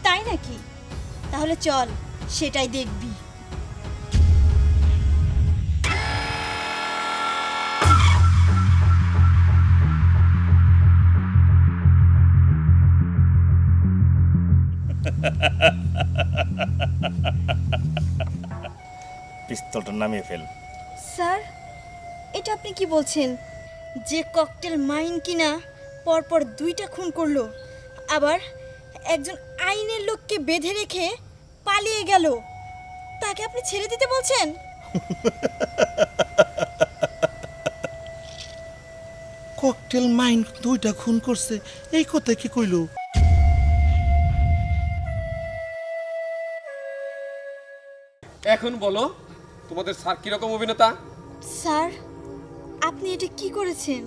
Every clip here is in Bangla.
তাই নাকি? তাহলে চল, সেটাই দেখবি। পিস্তলটা নামিয়ে ফেল। স্যার, এটা আপনি কি বলছেন? যে ককটেল মাইন কিনা পরপর 2টা খুন করলো, আবার একজন আইনের লোককে বেঁধে রেখে পালিয়ে গেল, তাকে আপনি ছেড়ে দিতে বলছেন? ককটেল মাইন 2টা খুন করছে, এই কথা কি কইল? এখন বলো তোমাদের স্যার কিরকম অভিনেতা? স্যার, আপনি এটা কি করেছেন?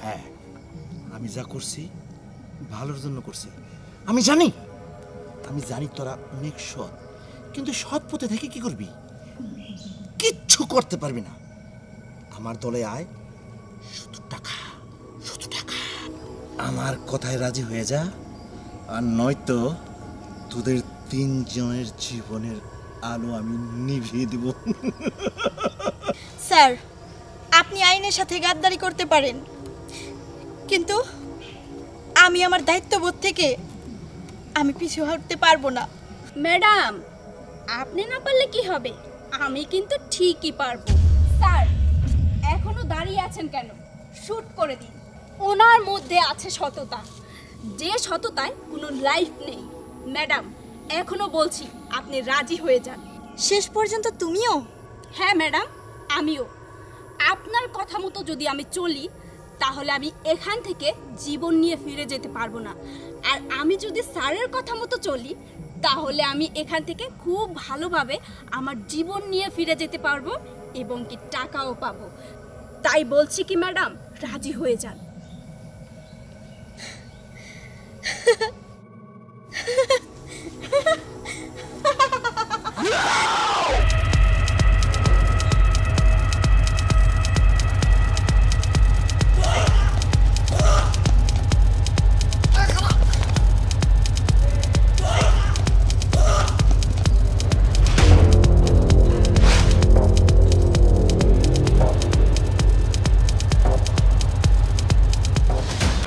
হ্যাঁ, আমি যা করছি ভালোর জন্য করছি। আমি জানি তোরা অনেক সৎ, কিন্তু সৎ পথে থেকে কি করবি? কিচ্ছু করতে পারবি না। আমার দলে আয়, শুধু টাকা। আমার কথায় রাজি হয়ে যা, আর নয়তো তোদের 3 জনের জীবনের আলো আমি নিভিয়ে দেব। স্যার, আপনি আইনের সাথে গাদ্দারি করতে পারেন, কিন্তু আমি আমার দায়িত্ববোধ থেকে আমি পিছু হটতে পারবো না। ম্যাডাম, আপনি না পারলে কি হবে? আমি কিন্তু ঠিকই পারবো। স্যার, এখনো দাঁড়িয়ে আছেন কেন? শুট করে দিন। ওনার মধ্যে আছে সততা, যে সততায় কোনো লাইফ নেই। ম্যাডাম, এখনো বলছি আপনি রাজি হয়ে যান। শেষ পর্যন্ত তুমিও? হ্যাঁ ম্যাডাম, আমিও। আপনার কথা মতো যদি আমি চলি, তাহলে আমি এখান থেকে জীবন নিয়ে ফিরে যেতে পারবো না। আর আমি যদি স্যারের কথা মতো চলি, তাহলে আমি এখান থেকে খুব ভালোভাবে আমার জীবন নিয়ে ফিরে যেতে পারবো এবং কি টাকাও পাবো। তাই বলছি কি ম্যাডাম, রাজি হয়ে যান।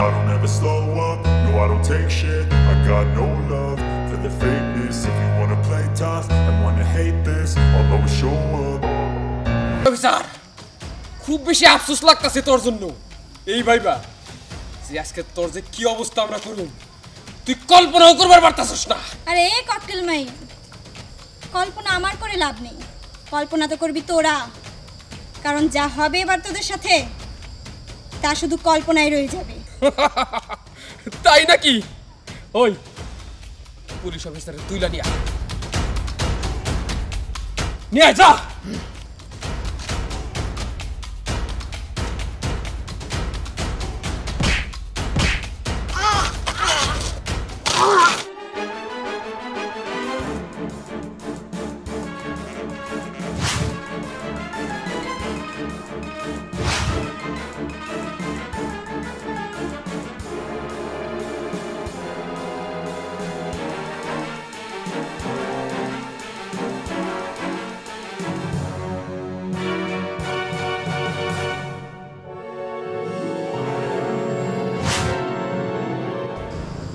I don't ever slow up, no I don't take shit. I got no love for the fakeness. If you wanna play tough and wanna hate this, I'll always show up. Officer, খুব বেশি আফসোস লাগতেছে তোর জন্য। এই ভাইবা যে আজকে তোর যে কি অবস্থা আমরা করুম, তুই কল্পনাও করবার পারতাছিস না। আরে এই ককটেল মাইন, কল্পনা আমার করে লাভ নেই, কল্পনা তো করবি তোরা। কারণ যা হবে এবার তোদের সাথে, তা শুধু কল্পনায় রয়ে যাবে। তাই নাকি? ওই পুলিশ অফিসারের তুইলা নিয়ে আয়, যা।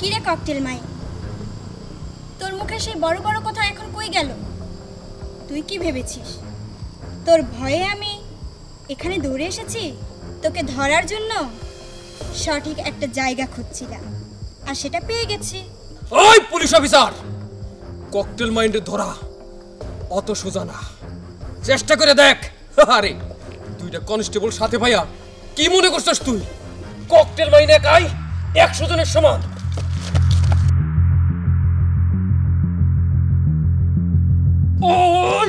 কিরে ককটেল মাইন, তোর মুখে সেই বড় বড় কথা এখন কই গেল? তুই কি ভেবেছিস তোর ভয়ে আমি এখানে দৌড়ে এসেছি? তোকে ধরার জন্য সঠিক একটা জায়গা খুঁজছিলাম, আর সেটা পেয়ে গেছি। ওই পুলিশ অফিসার, ককটেল মাইন্ডে ধরা অত সোজা না, চেষ্টা করে দেখ। আরে 2টা কনস্টেবল সাথে ভাইয়া, কি মনে করছিস তুই ককটেল মাইন্ড একাই 100 জনের সমান? ওই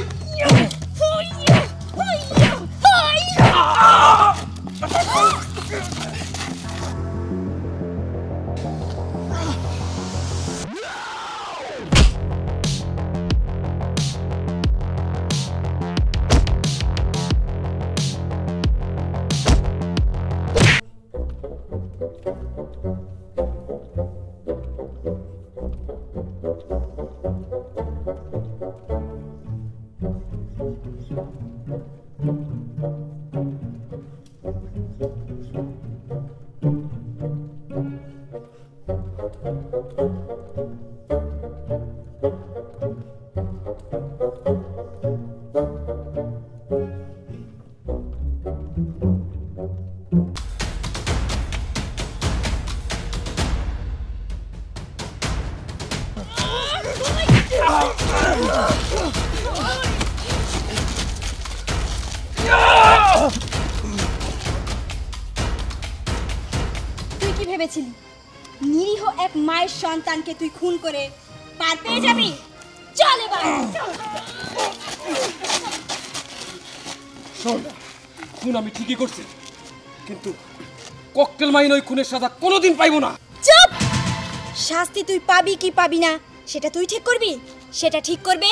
তুই কি ভেবেছিলি নিরীহ এক মায়ের সন্তানকে তুই খুন করে পার পেয়ে যাবি? চল এবার। শোন, খুন আমি ঠিকই করছি, কিন্তু ককটেল মাইন ওই খুনের সাজা কোনোদিন পাইবো না। চুপ! শাস্তি তুই পাবি কি পাবি না সেটা তুই ঠিক করবি, সেটা ঠিক করবে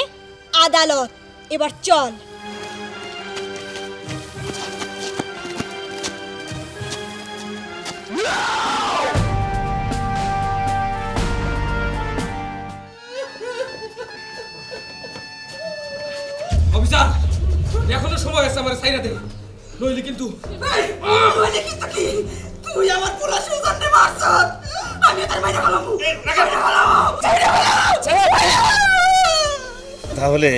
আদালত। এবার চল। অফিসার, এখনো সময় আছে আমার সাইরা দে, নইলে কিন্তু তুই আমার পুরা সুজনকে মারছস, আমি তার মাইরা ফেলামু। তাহলে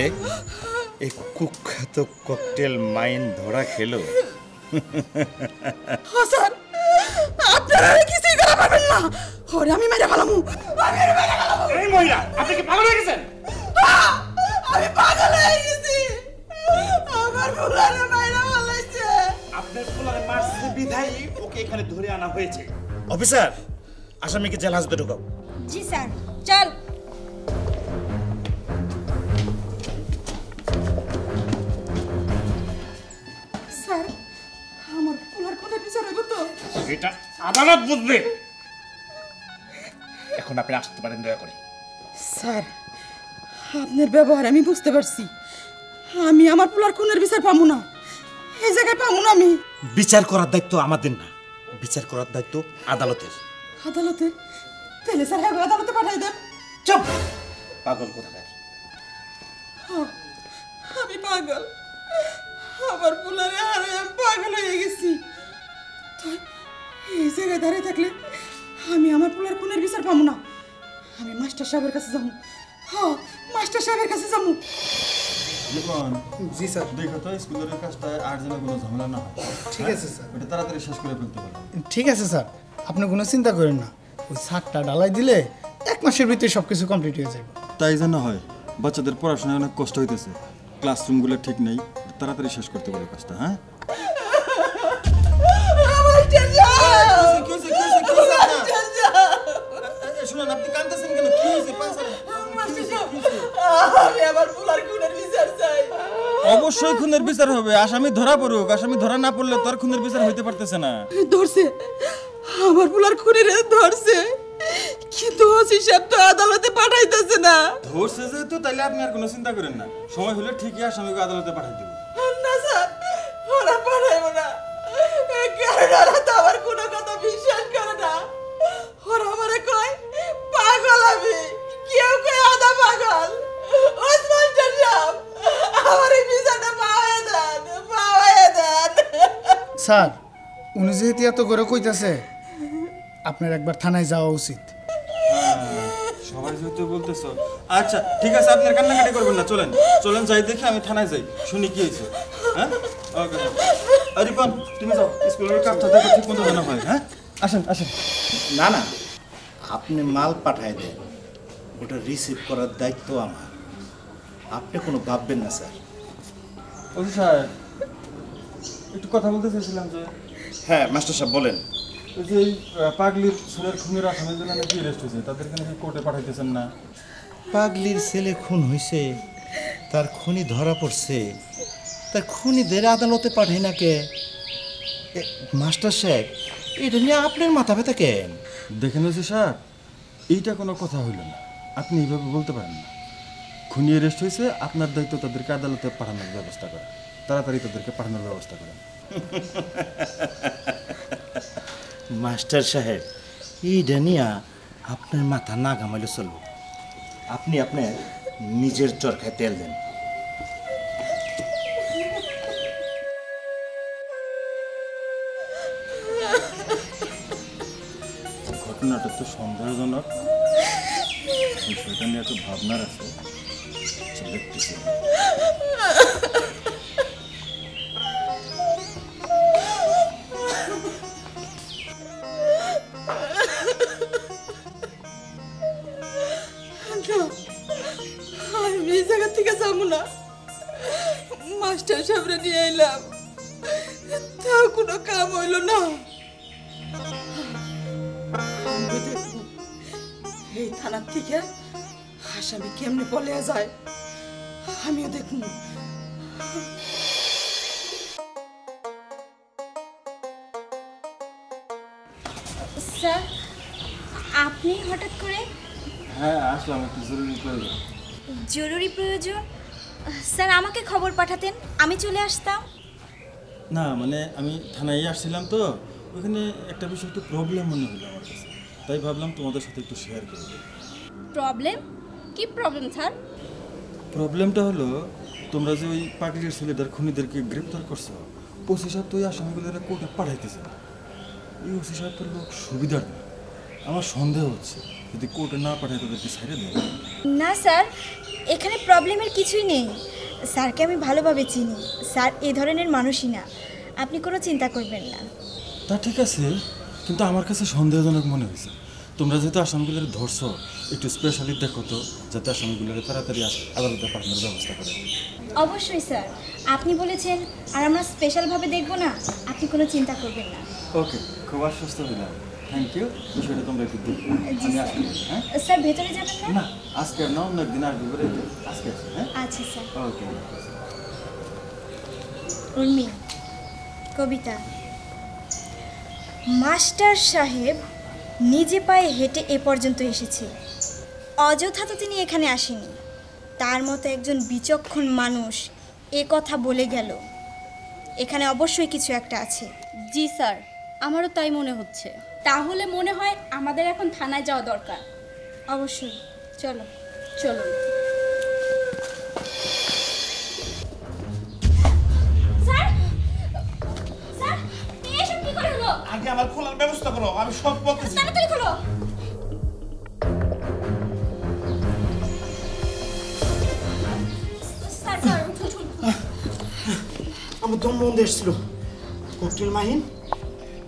এই কুখ্যাত ককটেল মাইন ধরা খেলো। স্যার, আপনারা আর কিছুই করা পারবেন না। ওরে আমি মাইরা ফেলামু। এই মহিলা, আপনি কি পাগল হয়ে গেছেন? আমি পাগল হয়ে গেছি। আমার পুরারে মাইরা ফেলাইছে। আপনার পোলারে মারছে বিধায় ওকে এখানে ধরে আনা হয়েছে। অফিসার, আসামিকে জেল হাজতে ঢোকাও। জি স্যার, চল। স্যার, আমার পুরার কথা বিচার হইব তো? এটা আদালত বুঝবে। এখন আপনি আসতে পারেন দয়া করে। স্যার, আপনার ব্যবহার আমি বুঝতে পারছি। আমি আমার পুলার খুনের বিচার পাবো না, এই জায়গায় পাবো না আমি। বিচার করার দায়িত্ব আমাদের না, বিচার করার দায়িত্ব আদালতের। আদালতে? তাহলে স্যার হ্যাঁ আদালতে পাঠাই দেন। চুপ! পাগল কোথাকার। আমি পাগল, আমার পুলারে হারে আমি পাগল হয়ে গেছি। তাই এই জায়গায় দাঁড়িয়ে থাকলে আমি আমার পুলার খুনের বিচার পাবো না। আমি মাস্টার সাহেবের কাছে যাবো। হ্যাঁ, মাস্টার সাহেবের কাছে যাবো। জি স্যার, দেখো তো স্কুলের কাজটা আর যেন কোনো ঝামেলা না হয়। ঠিক আছে স্যার, ওটা তাড়াতাড়ি শেষ করে ফেলতে পারো। ঠিক আছে স্যার, আপনি কোনো চিন্তা করেন না। ওই ছাদটা ঢালাই দিলে 1 মাসের ভিতরে সব কিছু কমপ্লিট হয়ে যাবে। তাই যেন হয়, বাচ্চাদের পড়াশোনায় অনেক কষ্ট হইতেছে, ক্লাসরুমগুলো ঠিক নেই, তাড়াতাড়ি শেষ করতে পারো কাজটা। হ্যাঁ, শুনুন, আপনি কাঁদতেছেন কেন? কি হয়েছে? আমি আমার পুলার খুনের বিচার চাই। অবশ্যই খুনের বিচার হবে। আসামি ধরা পড়ুক, আসামি ধরা না পড়লে তোর খুনের বিচার হইতে পারতেছে না। ধরছে, আমার পুলার খুনের ধরছে, কিন্তু ওসি সাহেব তো আদালতে পাঠাইতেছে না। ধরছে যেহেতু, তাইলে আপনি আর কোনো চিন্তা করেন না, সময় হলে ঠিকই আসামিকে আদালতে পাঠাই দেবো। না স্যার, ওরা পাঠাইব না, কারণ ওরা তো আমার কোনো কথা বিশ্বাস করে না। ওরা আমারে কয় পাগল, আমি কেউ কয় আধা পাগল। ওসমান সাহেব, আমার এই বিচারটা পাওয়ায় দেন, পাওয়ায় দেন। স্যার, উনি যেহেতু এত করে কইতাছে, আপনার একবার থানায় যাওয়া উচিত। সবাই যেহেতু বলতেছ, আচ্ছা ঠিক আছে, আপনার কান্নাকাটি করবেন না, চলেন চলেন যাই দেখি, আমি থানায় যাই, শুনি কি হয়েছে। হ্যাঁ, ওকে। রিপন, তুমি যাও, স্কুলের কাজটা দেখো ঠিক মতো জানা হয়। হ্যাঁ, আসেন আসেন। না না, আপনি মাল পাঠায় দেন, ওটা রিসিভ করার দায়িত্ব আমার। আপনি কোনো ভাববেন না স্যার। ওসি সাহেব, একটু কথা বলতে চাইছিলাম যে, হ্যাঁ মাস্টার সাহেব বলেন। ওই যে এই পাগলির ছেলের খুনের আসামিদের নাকি অ্যারেস্ট হয়েছে, তাদেরকে নাকি কোর্টে পাঠাইতেছেন না? পাগলির ছেলে খুন হয়েছে, তার খুনি ধরা পড়ছে, তার খুনিদের আদালতে পাঠাই না কে? মাস্টার সাহেব, এটা নিয়ে আপনার মাথা ব্যথা কেন? দেখেন ওসি সাহেব, এইটা কোনো কথা হইল না, আপনি এইভাবে বলতে পারেন না। খুনি অ্যারেস্ট হয়েছে, আপনার দায়িত্ব তাদেরকে আদালতে পাঠানোর ব্যবস্থা করা, তাড়াতাড়ি তাদেরকে পাঠানোর ব্যবস্থা করেন। মাস্টার সাহেব এইটা নিয়া আপনার মাথা না ঘামাইলে চলব। আপনি আপনার নিজের চরকায় তেল দেন। ঘটনাটা তো সন্দেহজনক, বিষয়টা নিয়ে একটু ভাবনার আছে, দেখতেছি। আমি এই জায়গা থেকে যাবো না। মাস্টার সাহেবরে নিয়ে এলাম, তাও কোনো কাম হইল না। আমি দেখবো এই থানার থেকে আসামি কেমনে পলিয়া যায়, আমিও দেখবো। স্যার, আপনি হঠাৎ করে? হ্যাঁ, আসলাম একটু জরুরি প্রয়োজন। জরুরি প্রয়োজন? স্যার, আমাকে খবর পাঠাতেন, আমি চলে আসতাম। না মানে আমি থানায় আসছিলাম তো, ওখানে একটা বিষয় একটু প্রবলেম মনে হলো আমার কাছে, তাই ভাবলাম তোমাদের সাথে একটু শেয়ার করব। প্রবলেম? কি প্রবলেম স্যার? প্রবলেমটা হলো, তোমরা যে ওই পাগলির ছেলেটার খুনিদেরকে গ্রেপ্তার করছো, ওসি সাহেব তো ওই আসামিগুলোরা কোর্টে পাঠাইতেছে। এই ওসি সাহেব তো লোক সুবিধার না, আমার সন্দেহ হচ্ছে যদি কোর্টে না পাঠায় তাদেরকে ছেড়ে দেয়। না স্যার, এখানে প্রবলেমের কিছুই নেই। স্যারকে আমি ভালোভাবে চিনি, স্যার এই ধরনের মানুষই না, আপনি কোনো চিন্তা করবেন না। তা ঠিক আছে, কিন্তু আমার কাছে সন্দেহজনক মনে হয়েছে। তোমরা যেহেতু আসামিগুলোর ধরছো, একটু স্পেশালি দেখো তো, যাতে আসামিগুলোর তাড়াতাড়ি আদালতে পাঠানোর ব্যবস্থা করে। অবশ্যই স্যার, আপনি বলেছেন আর আমরা স্পেশালভাবে দেখব না, আপনি কোনো চিন্তা করবেন না। ওকে, খুব আশ্বস্ত হইলাম, থ্যাংক ইউ। বিষয়টা তোমরা একটু দেখো, আমি আসবো। হ্যাঁ স্যার, ভেতরে যাবেন না? না, আজকে আর না, অন্য একদিন আসবো করে আজকে আসি। হ্যাঁ আচ্ছা স্যার। ওকে। উর্মি, কবিতা। মাস্টার সাহেব নিজে পায়ে হেঁটে এ পর্যন্ত এসেছে, অযথা তো তিনি এখানে আসেনি। তার মতো একজন বিচক্ষণ মানুষ এ কথা বলে গেল, এখানে অবশ্যই কিছু একটা আছে। জি স্যার, আমারও তাই মনে হচ্ছে। তাহলে মনে হয় আমাদের এখন থানায় যাওয়া দরকার। অবশ্যই, চলো। চলুন। স্যার, স্যার, এসব কি করে হলো? আগে আমার খোলার ব্যবস্থা করো, আমি সব বলতেছি। তাড়াতাড়ি খোলো। স্যার, স্যার, উঠুন। আমার দম বন্ধ এসেছিল। ককটেল মাহিন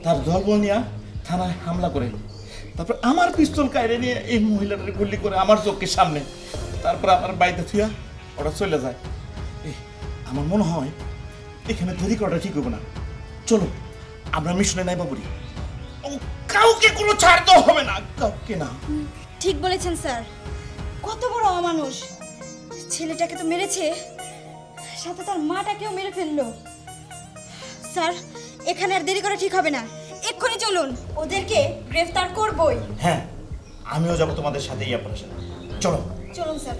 তার দলবল নিয়ে থানায় হামলা করে, তারপর আমার পিস্তল কায়রে নিয়ে এই মহিলাটাকে গুলি করে আমার চোখের সামনে, তারপর আমার বাড়িতে থুয়া ওরা চলে যায়। আমার মনে হয় এখানে দেরি করাটা ঠিক হবে না। চলো আমরা মিশনে নাই বাবুরি, কাউকে কোনো ছাড় দেওয়া হবে না, কাউকে না। ঠিক বলেছেন স্যার, কত বড় অমানুষ, ছেলেটাকে তো মেরেছে, সাথে তার মাটাকেও মেরে ফেললো। স্যার, এখানে আর দেরি করা ঠিক হবে না, এক্ষুনি চলুন, ওদেরকে গ্রেফতার করবই। হ্যাঁ, আমিও যাবো তোমাদের সাথে এই অপারেশন। চলো চলুন স্যার।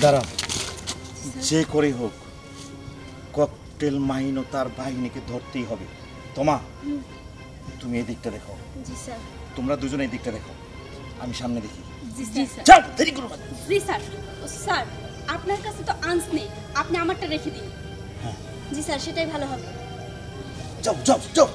দাঁড়াও, যে করে হোক ককটেল মাহিন ও তার বাহিনীকে ধরতেই হবে। তোমা, তুমি এই দিকটা দেখো। জি স্যার। তোমরা দুজনে এই দিকটা দেখো, আমি সামনে দেখি। জি স্যার। যাও, দেরি করো না। জি স্যার। স্যার, আপনার কাছে তো আর্মস নেই, আপনি আমারটা রেখে দিন। জি স্যার, সেটাই ভালো হবে। যাও যাও যাও।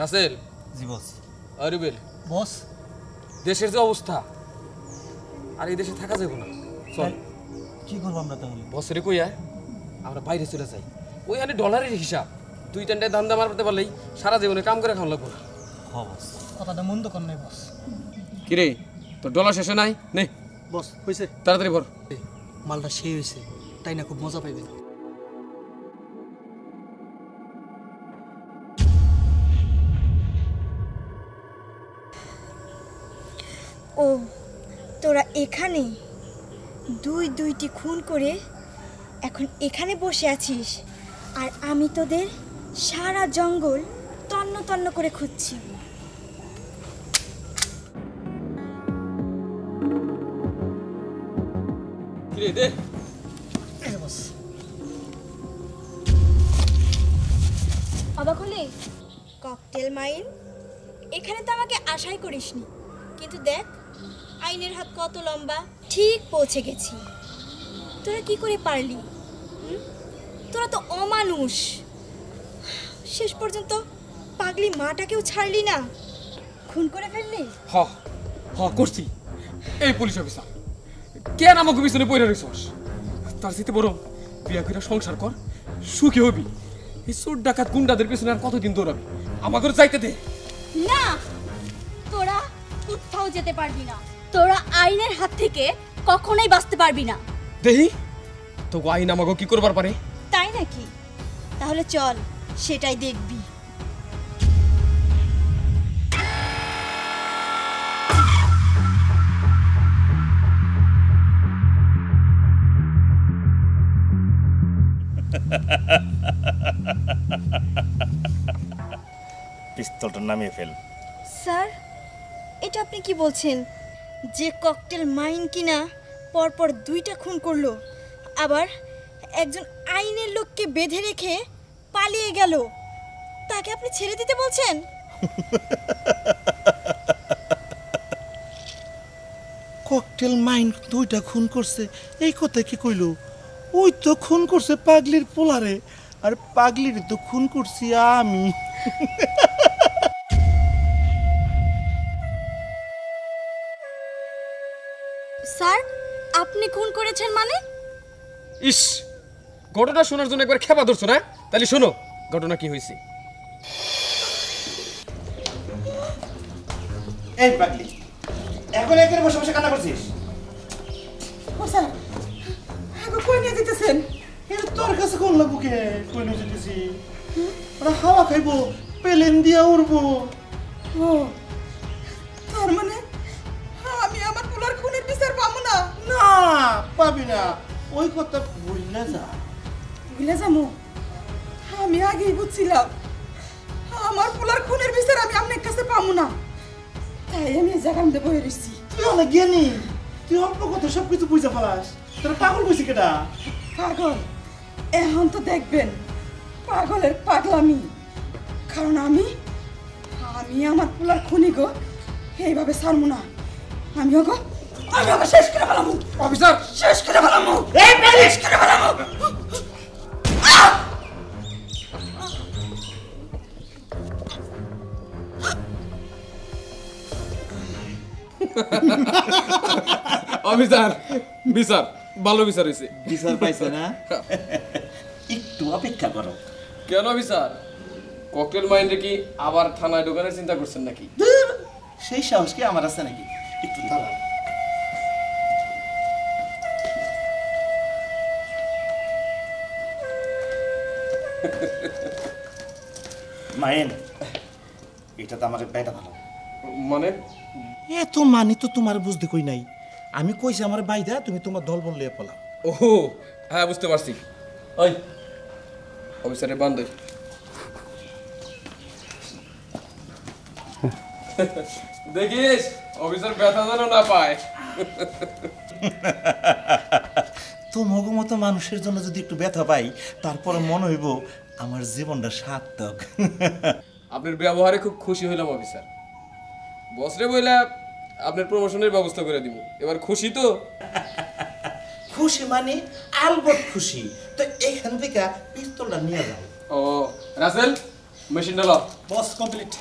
রাসেল, জি বস। আরিবেল, বস, দেশের যে অবস্থা আর এই দেশে থাকা যাবে না। চল কি করবো আমরা তাহলে? বছরে কইয়া আমরা বাইরে চলে যাই, ওইখানে ডলারের হিসাব, 2-3টায় ধান্দা মারতে পারলেই সারা জীবনে কাম করে খাওয়া লাগবো না। কথাটা মন্দ কর নাই বস। কিরে তোর ডলার শেষে নাই? নে বস হয়েছে, তাড়াতাড়ি ভর। মালটা সেই হয়েছে, তাই না খুব মজা পাইবেন। ও তোরা এখানে দুইটি খুন করে এখন এখানে বসে আছিস, আর আমি তোদের সারা জঙ্গল তন্ন তন্ন করে খুঁজছি। কিরে দে। বস অবাক হলি? ককটেল মাইন, এখানে তো আমাকে আশাই করিসনি, কিন্তু দেখ আইনের হাত কত লম্বা, ঠিক পৌঁছে গেছি। তোরা কি করে পারলি? তোরা তো অমানুষ, শেষ পর্যন্ত পাগলি মাটাকেও ছাড়লি না, খুন করে ফেললি। হ হ করছি। এই পুলিশ অফিসার কেন আমাকে পিছনে পড়ে রইছস? তার সাথে বড় বিয়া করে সংসার কর, সুখী হবি। এই চোর ডাকাত গুন্ডাদের পিছনে আর কতদিন দৌড়াবি? আমাকে যাইতে দে। না, তোরা কোথাও যেতে পারবি না, তোরা আইনের হাত থেকে কখনোই বাঁচতে পারবি না। দেহি তো আইন আমাকে কি করবার পারে? তাই নাকি? তাহলে চল, সেটাই দেখবি। পিস্তলটা নামিয়ে ফেল। স্যার, এটা আপনি কি বলছেন? যে ককটেল মাইন কিনা পরপর 2টা খুন করলো, আবার একজন আইনের লোককে বেঁধে রেখে পালিয়ে গেল, তাকে আপনি ছেড়ে দিতে বলছেন? ককটেল মাইন 2টা খুন করছে, এই কথা কি কইলো? ওই তো খুন করছে পাগলির পোলারে, আর পাগলির তো খুন করছি আমি। স্যার, আপনি খুন করেছেন মানে? ইস, ঘটনা শোনার জন্য একবার খেপা ধরছো না? তাহলে শোনো ঘটনা কি হয়েছে। এই পাগলি, এখন এখানে বসে বসে কান্না করছিস? ও স্যার, আগে কই নিয়ে যেতেছেন? এটা তোর কাছে কোন লাগবো? কে কই নিয়ে যেতেছি? ওরা হাওয়া খাইবো, প্লেন দিয়া উড়বো। ও, তার মানে আমি আমার পোলার খুনের বিচার পাবো না? না, পাবি না, ওই কথা ভুললে যা। ভুলে যাবো? আমি আগেই বুঝছিলাম আমার পোলার খুনের বিচার আমি আপনার কাছে পাবো না, তাই আমি এই জায়গার মধ্যে বয়ে রয়েছি। তুই অনেক জ্ঞানী, তুই অল্প কথা সবকিছু বুঝে ফেলাস। তোর পাগল কইছি কেটা? পাগল? এখন তো দেখবেন পাগলের পাগলামি, কারণ আমি আমার পোলার খুনি গো এইভাবে ছাড়বো না। আমি আবার শেষ করে ফেলামু। অফিসার শেষ করে ফেলামু। শেষ করে ফেলামু। অফিসার, বিচার ভালো বিচার হয়েছে। বিচার পাইছে না? একটু অপেক্ষা করো। কেন অফিসার, ককটেল মাইন্ডে কি আবার থানায় ঢোকানোর চিন্তা করছেন নাকি? ধুর, সেই সাহস কি আমার আছে নাকি? একটু দাঁড়া। মায়েন, এটা তো আমার বেটা ভালো। মানে এত মানে তো তোমার বুঝতে কই নাই। আমি কইছি আমার বাইদা, তুমি তোমার দল বল লিয়ে পলাও। ও হ্যাঁ, বুঝতে পারছি। ওই অফিসারের বান্ধব দেখিস, অফিসার ব্যথা যেন না পায়। তোমার মতো মানুষের জন্য যদি একটু ব্যথা পাই, তারপরে মনে হইব আমার জীবনটা সার্থক। আপনার ব্যবহারে খুব খুশি হইলাম অফিসার। বসরে বইলা আপনার প্রমোশনের ব্যবস্থা করে দিব। এবার খুশি তো? খুশি মানে আলবত খুশি। তো এখান থেকে পিস্তলটা নিয়ে যাও। ও রাসেল, মেশিনটা ল। বস কমপ্লিট।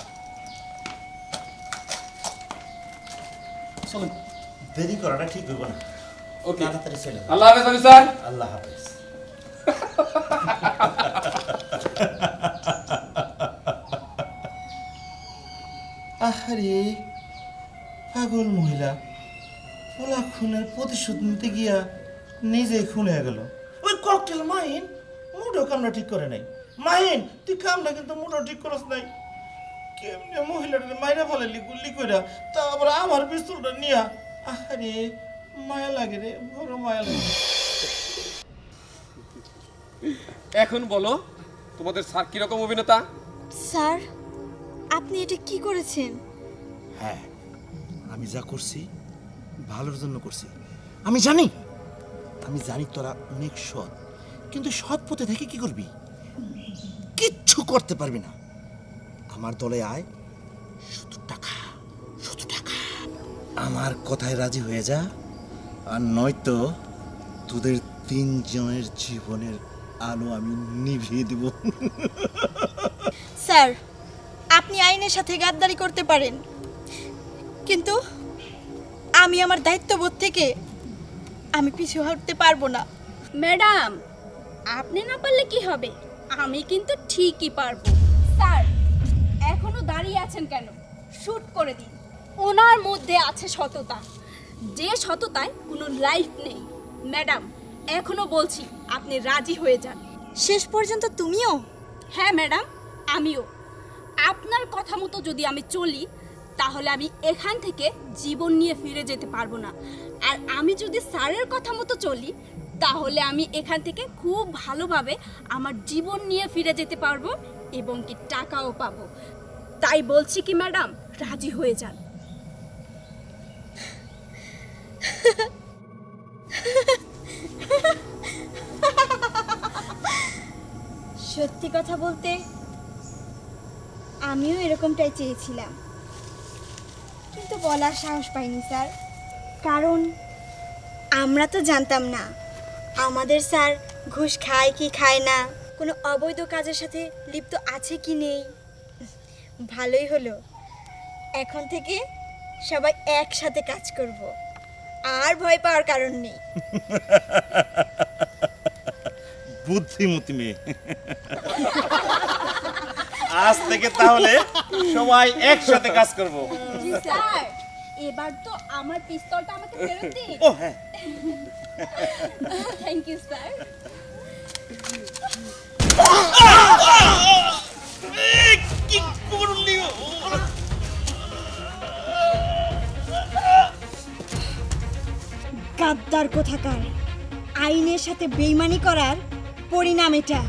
চলেন, দেরি করাটা ঠিক হইব না। ওকে, তাড়াতাড়ি চলে যান। আল্লাহ হাফেজ অফিসার। আল্লাহ হাফেজ। আহারে পাগল মহিলা, ওলা খুনের প্রতিশোধ নিতে গিয়া নিজেই খুন হয়ে গেল। ওই ককটেল মাহিন মুডও কামটা ঠিক করে নাই। মাহিন, তুই কামটা কিন্তু মুডও ঠিক করস নাই। কেমনে মহিলাটা মাইরা ফেলালি গুল্লি কইরা, তা আবার আমার পিস্তলটা নিয়া। আহারে মায়া লাগে রে, বড় মায়া লাগে। এখন বলো তোমাদের স্যার কিরকম অভিনেতা? স্যার, আপনি এটা কি করেছেন? হ্যাঁ, আমি যা করছি ভালোর জন্য করছি। আমি জানি তোরা অনেক সৎ, কিন্তু সৎ পথে থেকে কি করবি? কিচ্ছু করতে পারবি না। আমার দলে আয়, শুধু টাকা। আমার কথায় রাজি হয়ে যা, আর নয়তো তোদের তিনজনের জীবনের আলো আমি নিভিয়ে দেব। স্যার, আপনি আইনের সাথে গাদ্দারি করতে পারেন, কিন্তু আমি আমার দায়িত্ববোধ থেকে আমি পিছু হটতে পারবো না। ম্যাডাম, আপনি না পারলে কি হবে, আমি কিন্তু ঠিকই পারবো। স্যার, এখনো দাঁড়িয়ে আছেন কেন? শুট করে দিন। ওনার মধ্যে আছে সততা, যে সততায় কোনো লাইফ নেই। ম্যাডাম, এখনো বলছি আপনি রাজি হয়ে যান। শেষ পর্যন্ত তুমিও? হ্যাঁ ম্যাডাম, আমিও। আপনার কথা মতো যদি আমি চলি, তাহলে আমি এখান থেকে জীবন নিয়ে ফিরে যেতে পারবো না। আর আমি যদি স্যারের কথা মতো চলি, তাহলে আমি এখান থেকে খুব ভালোভাবে আমার জীবন নিয়ে ফিরে যেতে পারবো এবং কি টাকাও পাবো। তাই বলছি কি ম্যাডাম, রাজি হয়ে যান। সত্যি কথা বলতে আমিও এরকমটাই চেয়েছিলাম, কিন্তু বলার সাহস পাইনি স্যার। কারণ আমরা তো জানতাম না আমাদের স্যার ঘুষ খায় কি খায় না, কোনো অবৈধ কাজের সাথে লিপ্ত আছে কি নেই। ভালোই হলো, এখন থেকে সবাই একসাথে কাজ করব, আর ভয় পাওয়ার কারণ নেই। বুদ্ধিমতী মেয়ে। আজ থেকে তাহলে সবাই একসাথে কাজ করব। স্যার, এবার তো আমার পিস্তলটা আমাকে ফেরত দিন। ও হ্যাঁ, থ্যাংক ইউ স্যার। কি করলি? গাদ্দার কোথাকার, আইনের সাথে বেইমানি করার পরিণাম এটা।